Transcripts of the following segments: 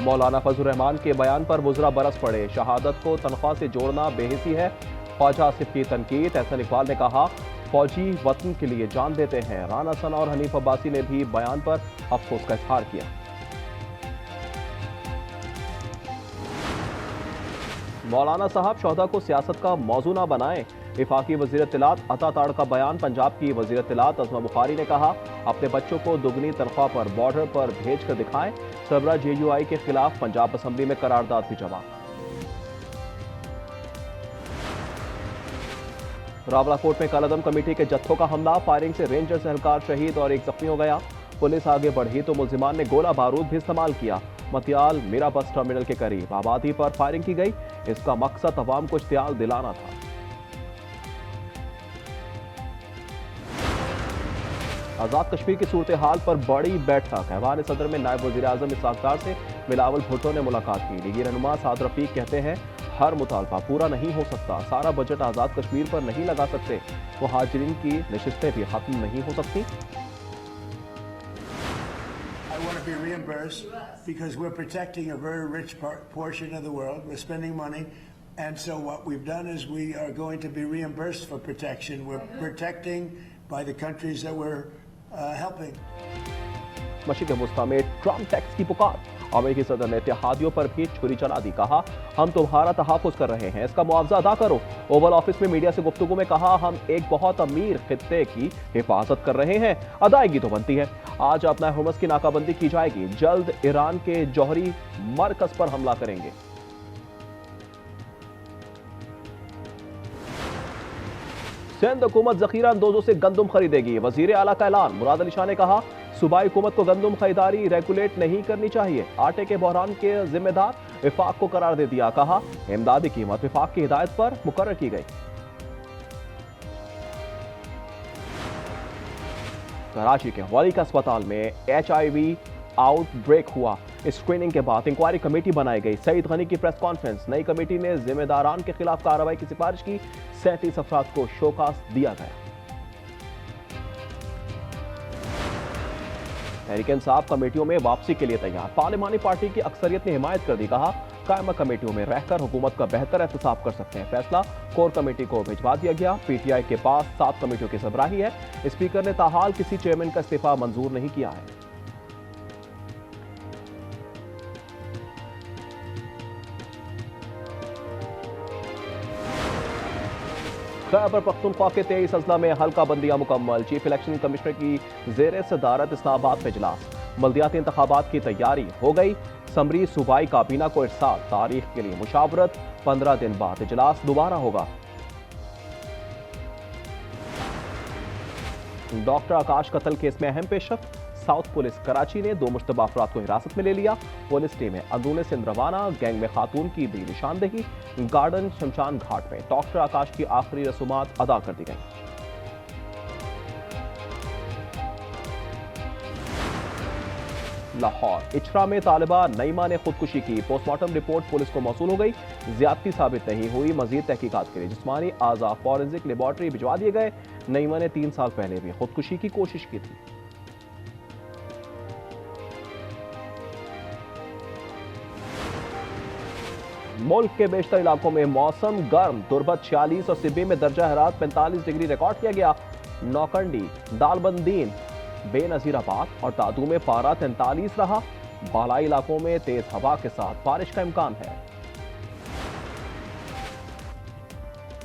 मौलाना फजल रहमान के बयान पर मुजरा बरस पड़े। शहादत को तनख्वाह से जोड़ना बेहिसी है। ख्वाजा आसिफ की तनकीद। एहसन इकबाल ने कहा, फौजी वतन के लिए जान देते हैं। राना सना और हनीफ अब्बासी ने भी बयान पर अफसोस का इजहार किया। मौलाना साहब शोहदा को सियासत का मौजू ना बनाएं। वफाकी वज़ीर इत्तलात अता ताड़ का बयान। पंजाब की वज़ीर इत्तलात अज़मा बुखारी ने कहा, अपने बच्चों को दुगनी तनख्वाह पर बॉर्डर पर भेज कर दिखाएं। सरबरा JUI के खिलाफ पंजाब असम्बली में करारदाद भी जमा। रावलाकोट में कालादम कमेटी के जत्थों का हमला। फायरिंग से रेंजर्स एहलकार शहीद और एक जख्मी हो गया। पुलिस आगे बढ़ी तो मुल्जिमान ने गोला बारूद भी इस्तेमाल किया। मतियाल मीरा बस टर्मिनल के करीब आबादी पर फायरिंग की गई। इसका मकसद अवाम को इश्तियाल दिलाना था। आजाद कश्मीर की सूरत हाल पर बड़ी बैठक। ऐवान सदर में नायब वज़ीर आज़म इसहाक डार से बिलावल भुट्टो ने मुलाकात की। लीगी रहनुमा साद रफीक कहते हैं, हर मुतालबा पूरा नहीं हो सकता। सारा बजट आजाद कश्मीर पर नहीं लगा सकते। मुहाजिरीन की नशिस्तें भी खत्म नहीं हो सकती। I want to be reimbursed because we're protecting a very rich portion of the world. We're spending money. And so what we've done is we are going to be reimbursed for protection. We're protecting by the countries that we're helping. मशीक़ वुस्ता में Trump tax की पुकार। अमेरिकी सदर ने इत्तेहादियों पर भी छुरी चला दी। कहा, हम तुम्हारा तहफ़्फ़ुज़ कर रहे हैं, इसका मुआवजा अदा करो। ओवल ऑफिस में मीडिया से गुफ्तगू में कहा, हम एक बहुत अमीर खित्ते की हिफाजत कर रहे हैं, अदायगी तो बनती है। आज अपना हुर्मस की नाकाबंदी की जाएगी। जल्द ईरान के जौहरी मरकज पर हमला करेंगे। सिंध हुकूमत जखीरा अंदोजों से गंदम खरीदेगी। वजीर आला का ऐलान। मुराद अली शाह ने कहा, सूबाई हुकूमत को गंदम खरीदारी रेगुलेट नहीं करनी चाहिए। आटे के बहरान के जिम्मेदार विफाक को करार दे दिया। कहा, इमदादी कीमत विफाक की हिदायत पर मुकर्रर की गई। कराची के वालिका अस्पताल में HIV आउटब्रेक हुआ। स्क्रीनिंग के बाद इंक्वायरी कमेटी बनाई गई। सईद गनी की प्रेस कॉन्फ्रेंस। नई कमेटी ने जिम्मेदारान के खिलाफ कार्रवाई की सिफारिश की। 37 अफराद को शोकास दिया गया। तहरीक इंसाफ कमेटियों में वापसी के लिए तैयार। पार्लिमानी पार्टी की अक्सरियत ने हिमायत कर दी। कहा, कायमा कमेटियों में रहकर हुकूमत का बेहतर एहतसाब कर सकते हैं। फैसला कोर कमेटी को भिजवा दिया गया। PTI के पास 7 कमेटियों की सरबराही है। स्पीकर ने ताहाल किसी चेयरमैन का इस्तीफा मंजूर नहीं किया है। खैबर पख्तूनख्वा के 23 अजला में हल्का बंदियां मुकम्मल। चीफ इलेक्शन कमिश्नर की ज़ेर सदारत इस्लामाबाद में इजलास। बल्दियाती इंतखाबात की तैयारी हो गई। समरी सूबाई काबीना को इरसाल। तारीख के लिए मुशावरत। 15 दिन बाद इजलास दोबारा होगा। डॉक्टर आकाश कत्ल केस में अहम पेशरफ्त। साउथ पुलिस कराची ने 2 मुश्तबा अफराद को हिरासत में ले लिया। पुलिस टीमें अंदरूनी सिंध रवाना। गैंग में खातून की दी निशानदेही। गार्डन शमशान घाट में डॉक्टर आकाश की आखिरी रसूमात अदा कर दी गई। लाहौर इचरा में तालिबा नईमा ने खुदकुशी की। पोस्टमार्टम रिपोर्ट पुलिस को मौसूल हो गई। ज्यादती साबित नहीं हुई। मजीद तहकीकात के लिए जिस्मानी आज़ा फॉरेंसिक लेबॉर्ट्री भिजवा दिए गए। नईमा ने 3 साल पहले भी खुदकुशी की कोशिश की थी। मुल्क के बेशतर इलाकों में मौसम गर्म। दुर्बत 46 और सिब्बी में दर्जा हरारत 45 डिग्री रिकॉर्ड किया गया। नौकंडी, दालबंदीन, बेनजीराबाद और दादू में पारा 43 रहा। बालाई इलाकों में तेज हवा के साथ बारिश का इम्कान है।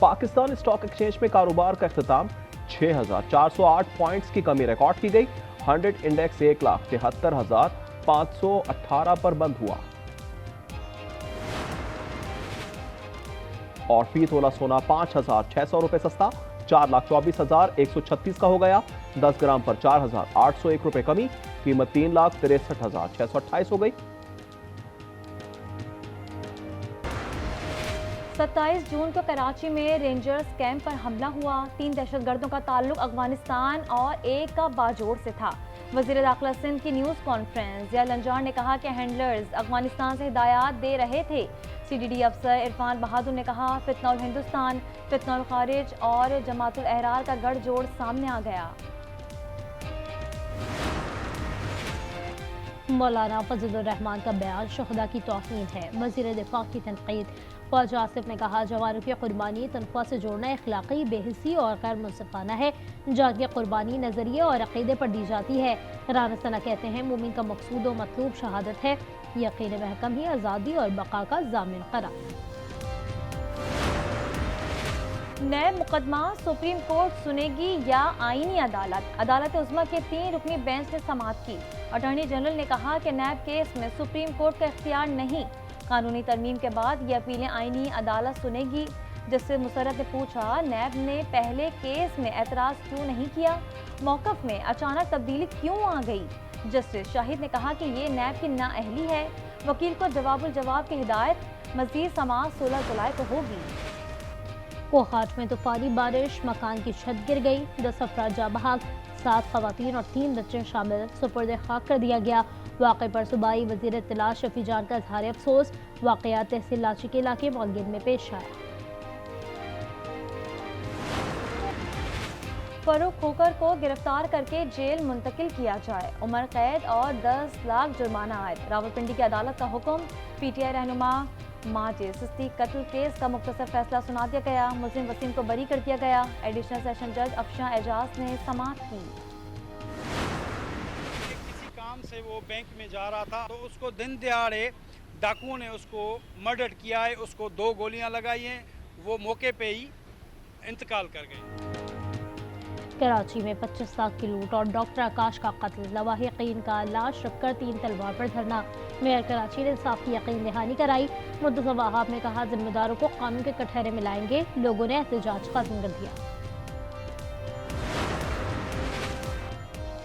पाकिस्तान स्टॉक एक्सचेंज में कारोबार का इख्तिताम। 6408 पॉइंट्स की कमी रिकॉर्ड की गई। 100 इंडेक्स 1,73,518 पर बंद हुआ। और फी तोला सोना 5,600 रुपए सस्ता 4,24,136 का हो गया। 10 ग्राम पर 4,801 रुपए कमी। कीमत 3,63,628 हो गई। 27 जून को कराची में रेंजर्स कैंप पर हमला हुआ। 3 दहशतगर्दों का ताल्लुक अफगानिस्तान और एक का बाजोड़ से था। वज़ीर दाखिला सिंध की न्यूज़ कॉन्फ्रेंस। ज़िया लंजार ने कहा कि हैंडलर्स अफगानिस्तान से हिदायत दे रहे थे। CDD अफसर इरफान बहादुर ने कहा, फितनौल हिंदुस्तान, फितनौल खारिज और जमातुल अहरार का गठजोड़ सामने आ गया। मौलाना फजलुर रहमान का बयान शुहदा की तौहीन है। वज़ीर दिफा की तनकीद। ख्वाजा आसिफ ने कहा, जवानों की कुर्बानी तनख्वाह से जोड़ना अखलाकी बेहिसी और गैर मुनसिफाना है। जान की कुर्बानी नजरिए और अकीदे पर दी जाती है। राना सना कहते हैं, मोमिन का मकसूद और मतलूब शहादत है। यकीन महकम ही आज़ादी और बका का जामिन करार। नए मुकदमा सुप्रीम कोर्ट सुनेगी या आईनी अदालत? अदालत उज़्मा के 3 रुकनी बेंच ने समाअत की। अटॉर्नी जनरल ने कहा कि नैब केस में सुप्रीम कोर्ट का इख्तियार नहीं। कानूनी तरमीम के बाद ये अपीलें आईनी अदालत सुनेगी। जस्टिस मुसर्रत ने पूछा, नैब ने पहले केस में एतराज़ क्यों नहीं किया? मौक़िफ़ में अचानक तब्दीली क्यों आ गई? जस्टिस शाहिद ने कहा कि ये नैब की नाअहली है। वकील को जवाब की हिदायत। मज़ीद समाअत 16 जुलाई को होगी। कोहाट में तूफानी बारिश, मकान की छत गिर गई, 10 अफराद जाँ बहक, 7 खवातीन और 3 बच्चे शामिल। सुपुर्द खाक कर दिया गया। वाक़े पर सूबाई वज़ीर इत्तला शफी जान का इज़हार अफसोस। वाक़यात तहसील लाची के इलाके मौलगिन में पेश आया। फरूख खोकर को गिरफ्तार करके जेल मुंतकिल किया जाए। उम्र कैद और 10 लाख जुर्माना आयद। रावलपिंडी की अदालत का हुक्म। PTI रहनुमा माजिद सिस्ती कत्ल केस का मुख्तसर फैसला सुना दिया गया। मुस्लिम वसीम को बरी कर दिया गया। एडिशनल सेशन जज अफशां एजाज ने समाअत की। किसी काम से वो बैंक में जा रहा था तो उसको दिन दिहाड़े डाकुओं ने उसको मर्डर किया है। उसको 2 गोलियां लगाई हैं। वो मौके पे ही इंतकाल कर गए। कराची में 25 लाख की लूट और डॉक्टर आकाश का कत्ल। लवाहिकीन का लाश रखकर 3 तलवार पर धरना। मेयर कराची ने इंसाफ की यकीन दहानी कराई। मुद्दत वहाब ने कहा, जिम्मेदारों को कानून के कटहरे में लाएंगे। लोगों ने एहतजाज खत्म कर दिया।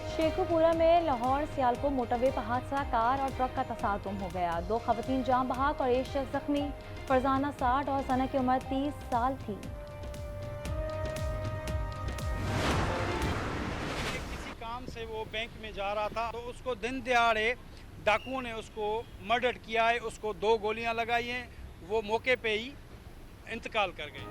शेखुपुरा में लाहौर सियालकोट मोटरवे पर हादसा। कार और ट्रक का तसादुम हो गया। 2 खवातीन जाँ बहक और 1 शख्स जख्मी। फरजाना 60 और सना की उम्र 30 साल थी। से वो बैंक में जा रहा था तो उसको दिन दिहाड़े डाकुओं ने उसको मर्डर किया है। उसको 2 गोलियां लगाई हैं। वो मौके पे ही इंतकाल कर गए।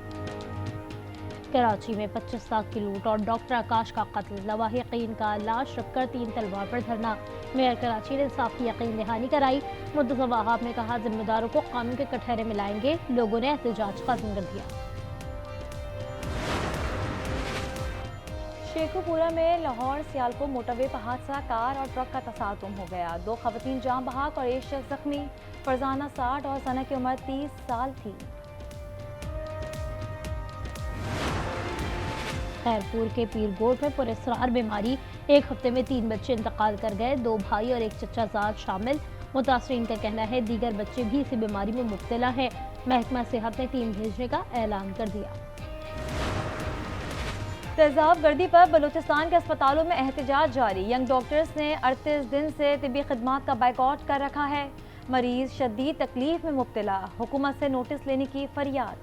कराची में 25 लाख की लूट और डॉक्टर आकाश का कत्ल। लवाहिकीन का लाश रखकर 3 तलवार पर धरना। मेयर कराची ने इंसाफ की यकीन दहानी कराई। मुद्दत वहाब ने कहा, जिम्मेदारों को कानून के कटहरे में लाएंगे। लोगों ने एहतजाज खत्म कर दिया। शेखुपुरा में लाहौर सियालकोट मोटरवे पर हादसा। कार और ट्रक का तसादुम हो गया। 2 खवातीन जाँ बहक और 1 शख्स जख्मी। फरजाना 60 और सना की उम्र 30 साल थी। खैरपुर के पीरगोट में पुरस्कार बीमारी। 1 हफ्ते में 3 बच्चे इंतकाल कर गए। 2 भाई और 1 चचाजाद शामिल। मुतासरीन का कहना है, दीगर बच्चे भी इसी बीमारी में मुब्तला हैं। महकमा सेहत ने टीम भेजने का ऐलान कर दिया। तेजाब गर्दी पर बलूचिस्तान के अस्पतालों में एहतजाज जारी। यंग डॉक्टर्स ने 38 दिन से तिब्बी खिदमात का बाइकआउट कर रखा है। मरीज शदीद तकलीफ में मुब्तला। हुकूमत से नोटिस लेने की फरियाद।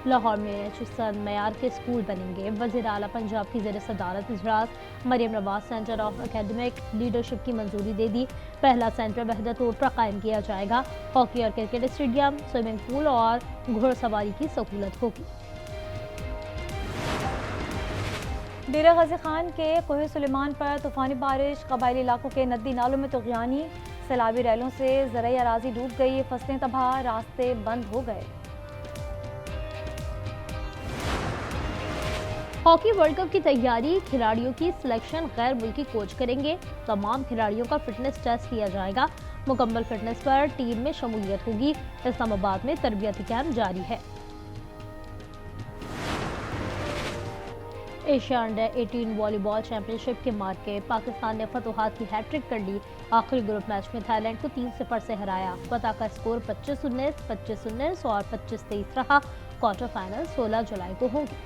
लाहौर में चुस्त मयार के स्कूल बनेंगे। वज़ीर आला पंजाब की ज़ेर सदारत इजलास। Maryam Nawaz centre of academic leadership की मंजूरी दे दी। पहला सेंटर वहदत रोड पर कायम किया जाएगा। हॉकी और क्रिकेट स्टेडियम, स्विमिंग पूल और घुड़सवारी की सहूलत होगी। डेरा गाजी खान के कोहे सुलेमान पर तूफानी बारिश। कबायली इलाकों के नदी नालों में तुग़यानी। सैलाबी रैलों से ज़रई अराजी डूब गई। फसलें तबाह, रास्ते बंद हो गए। हॉकी वर्ल्ड कप की तैयारी। खिलाड़ियों की सिलेक्शन गैर मुल्की कोच करेंगे। तमाम खिलाड़ियों का फिटनेस टेस्ट किया जाएगा। मुकम्मल फिटनेस पर टीम में शमूलियत होगी। इस्लामाबाद में तरबियती कैंप जारी है। एशिया अंडर 18 वॉलीबॉल चैंपियनशिप के मार्के। पाकिस्तान ने फतुहात की हैट्रिक कर ली। आखिरी ग्रुप मैच में थाईलैंड को 3-0 से हराया। फतह का स्कोर 25-19, 25-19 और 25-23 रहा। क्वार्टर फाइनल 16 जुलाई को होंगे।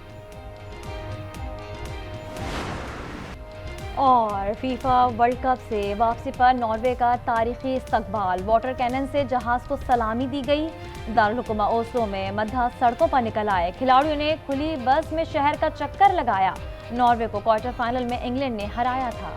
और फीफा वर्ल्ड कप से वापसी पर नॉर्वे का तारीखी इस्तकबाल। वाटर कैनन से जहाज को सलामी दी गई। दारुल-हुकूमा ओस्लो में मध्य सड़कों पर निकल आए। खिलाड़ियों ने खुली बस में शहर का चक्कर लगाया। नॉर्वे को क्वार्टर फाइनल में इंग्लैंड ने हराया था।